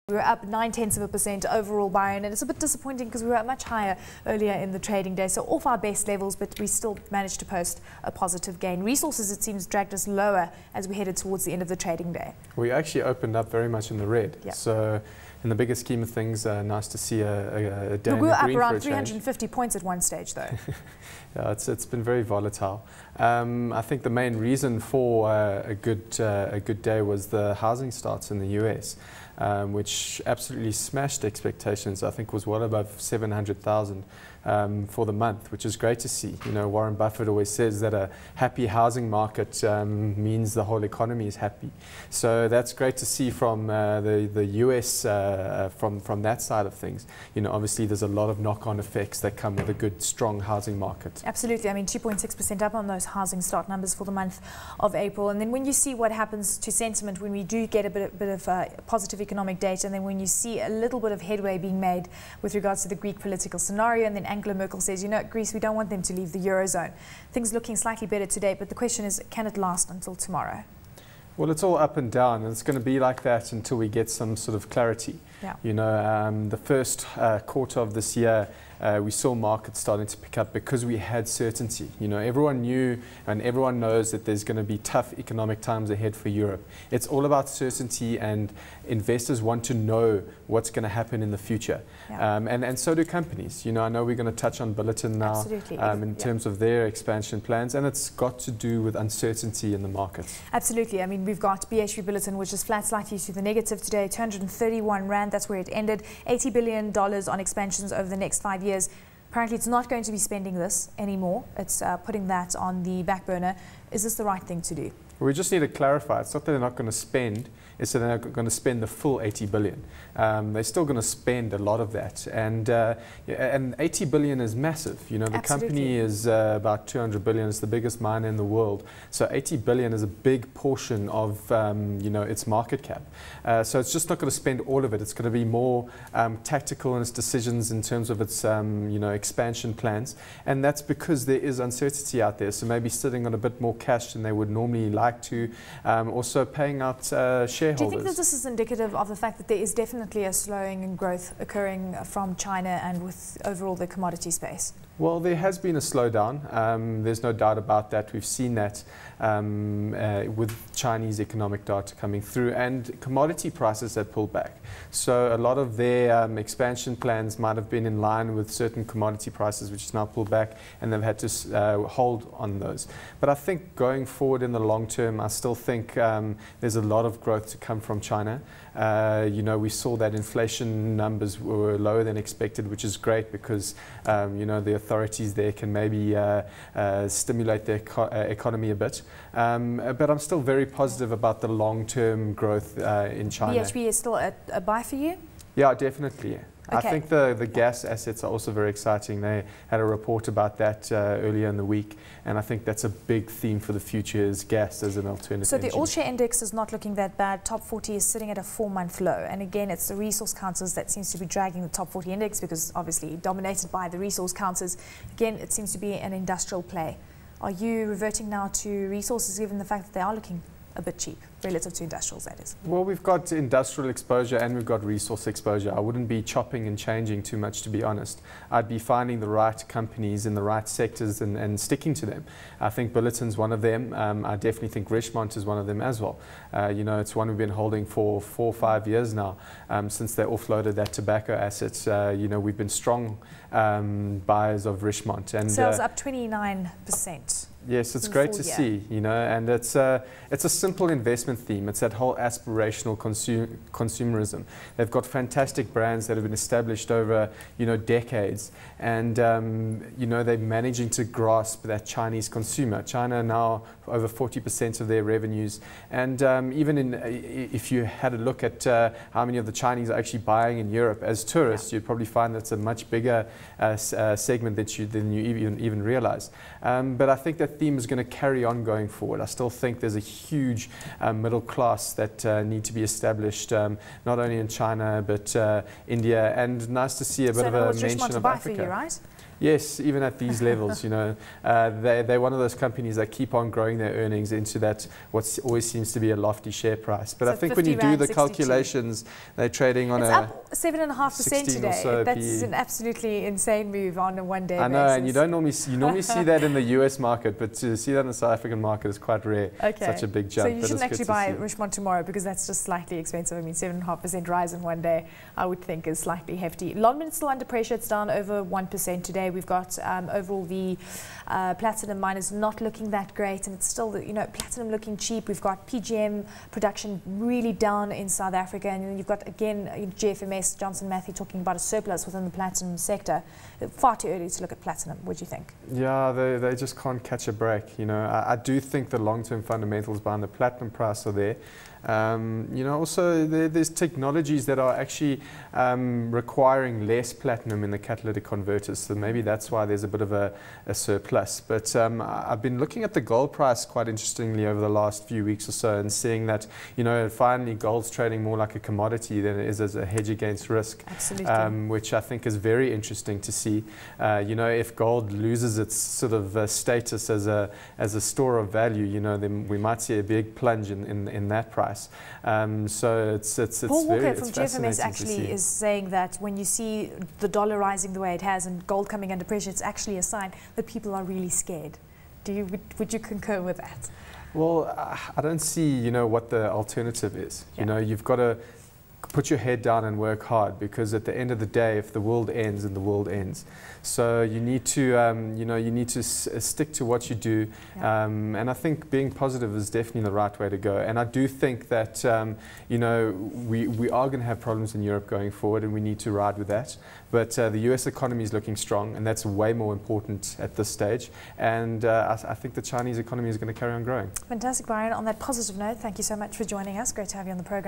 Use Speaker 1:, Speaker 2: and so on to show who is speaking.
Speaker 1: We were up 0.9% overall, Byron, and it's a bit disappointing because we were much higher earlier in the trading day, so off our best levels, but we still managed to post a positive gain. Resources, it seems, dragged us lower as we headed towards the end of the trading day.
Speaker 2: We actually opened up very much in the red, so in the bigger scheme of things, nice to see a day in the green.
Speaker 1: We were up around 350 points at one stage, though.
Speaker 2: Yeah, it's been very volatile. I think the main reason for a good day was the housing starts in the US, which absolutely smashed expectations. I think was well above 700,000 for the month, which is great to see. You know, Warren Buffett always says that a happy housing market means the whole economy is happy. So that's great to see from the US, from that side of things. You know, obviously there's a lot of knock-on effects that come with a good, strong housing market.
Speaker 1: Absolutely. I mean, 2.6% up on those housing start numbers for the month of April. And then when you see what happens to sentiment when we do get a bit of positive economic data, and then when you see a little bit of headway being made with regards to the Greek political scenario, and then Angela Merkel says, you know, Greece, we don't want them to leave the Eurozone. Things looking slightly better today, but the question is, can it last until tomorrow?
Speaker 2: Well, it's all up and down, and it's going to be like that until we get some sort of clarity.
Speaker 1: Yeah.
Speaker 2: You know, the first quarter of this year, we saw markets starting to pick up because we had certainty. You know, everyone knew and everyone knows that there's going to be tough economic times ahead for Europe. It's all about certainty, and investors want to know what's going to happen in the future.
Speaker 1: Yeah.
Speaker 2: And so do companies. You know, I know we're going to touch on Bulletin now in terms of their expansion plans, and it's got to do with uncertainty in the markets.
Speaker 1: Absolutely. I mean, we've got BHP Bulletin, which is flat slightly to the negative today, 231 Rand. That's where it ended. $80 billion on expansions over the next 5 years. Apparently, it's not going to be spending this anymore. It's putting that on the back burner. Is this the right thing to do?
Speaker 2: We just need to clarify. It's not that they're not going to spend, it's that they're not going to spend the full 80 billion. They're still going to spend a lot of that. And 80 billion is massive. You know, the company is about 200 billion. It's the biggest miner in the world. So 80 billion is a big portion of, you know, its market cap. So it's just not going to spend all of it. It's going to be more tactical in its decisions in terms of its, you know, expansion plans. And that's because there is uncertainty out there. So maybe sitting on a bit more cash than they would normally like to, also paying out shareholders.
Speaker 1: Do you think that this is indicative of the fact that there is definitely a slowing in growth occurring from China and with overall the commodity space?
Speaker 2: Well, there has been a slowdown. There's no doubt about that. We've seen that with Chinese economic data coming through, and commodity prices have pulled back. So a lot of their expansion plans might have been in line with certain commodity prices, which is now pulled back, and they've had to hold on those. But I think going forward in the long term, I still think there's a lot of growth to come from China. You know, we saw that inflation numbers were lower than expected, which is great because, you know, the authorities there can maybe stimulate their economy a bit. But I'm still very positive about the long-term growth in China.
Speaker 1: BHP is still a buy for you?
Speaker 2: Yeah, definitely. Yeah.
Speaker 1: Okay.
Speaker 2: I think the gas assets are also very exciting. They had a report about that earlier in the week, and I think that's a big theme for the future, is gas as an alternative.
Speaker 1: So the all-share index is not looking that bad. Top 40 is sitting at a 4-month low, and again, it's the resource counters that seems to be dragging the top 40 index, because obviously dominated by the resource counters. Again, it seems to be an industrial play. Are you reverting now to resources, given the fact that they are looking a bit cheap relative to industrials, that is?
Speaker 2: Well, we've got industrial exposure and we've got resource exposure. I wouldn't be chopping and changing too much, to be honest. I'd be finding the right companies in the right sectors and sticking to them. I think Bulletin's one of them. I definitely think Richemont is one of them as well. You know, it's one we've been holding for 4 or 5 years now, since they offloaded that tobacco assets. You know, we've been strong buyers of Richemont. And
Speaker 1: sales up 29%.
Speaker 2: Yes, it's great to see, you know, and it's a simple investment theme. It's that whole aspirational consumerism. They've got fantastic brands that have been established over, you know, decades, and you know, they're managing to grasp that Chinese consumer. China now over 40% of their revenues, and even if you had a look at how many of the Chinese are actually buying in Europe as tourists, you'd probably find that's a much bigger segment than you even realize. But I think that theme is going to carry on going forward. I still think there's a huge middle class that need to be established, not only in China but India, and nice to see a bit of a mention of Africa.
Speaker 1: You, right?
Speaker 2: Yes, even at these levels, you know, they're one of those companies that keep on growing their earnings into that what always seems to be a lofty share price. But
Speaker 1: so
Speaker 2: I think when you do the calculations, they're trading on
Speaker 1: it's
Speaker 2: a
Speaker 1: up 7.5% today.
Speaker 2: So
Speaker 1: That's an absolutely insane move on a one-day basis.
Speaker 2: I know, and you normally see that in the US market, but to see that in the South African market is quite rare.
Speaker 1: Okay.
Speaker 2: Such a big jump.
Speaker 1: So you shouldn't actually buy Richemont tomorrow because that's just slightly expensive. I mean, 7.5% rise in one day, I would think is slightly hefty. London is still under pressure. It's down over 1% today. We've got overall the platinum miners not looking that great, and it's still, you know, platinum looking cheap. We've got PGM production really down in South Africa, and then you've got again GFMS, Johnson Matthey, talking about a surplus within the platinum sector. Far too early to look at platinum. What do you think? Yeah,
Speaker 2: they just can't catch a break. You know, I do think the long-term fundamentals behind the platinum price are there. You know, also there's technologies that are actually requiring less platinum in the catalytic converters, so maybe that's why there's a bit of a surplus. But I've been looking at the gold price quite interestingly over the last few weeks or so, and seeing that, you know, finally gold's trading more like a commodity than it is as a hedge against risk.
Speaker 1: Absolutely.
Speaker 2: Which I think is very interesting to see. You know, if gold loses its sort of status as a store of value, you know, then we might see a big plunge in that price. So it's
Speaker 1: Paul Walker
Speaker 2: very
Speaker 1: from GFMS actually is saying that when you see the dollar rising the way it has and gold coming under pressure, it's actually a sign that people are really scared. Would you concur with that?
Speaker 2: Well, I don't see, you know, what the alternative is. Yeah. You know, you've got to put your head down and work hard, because at the end of the day, if the world ends, and the world ends, so you need to, you know, you need to stick to what you do. Yeah. And I think being positive is definitely the right way to go. And I do think that, you know, we are going to have problems in Europe going forward, and we need to ride with that. But the US economy is looking strong, and that's way more important at this stage. And I think the Chinese economy is going to carry on growing.
Speaker 1: Fantastic, Byron. On that positive note, thank you so much for joining us. Great to have you on the program.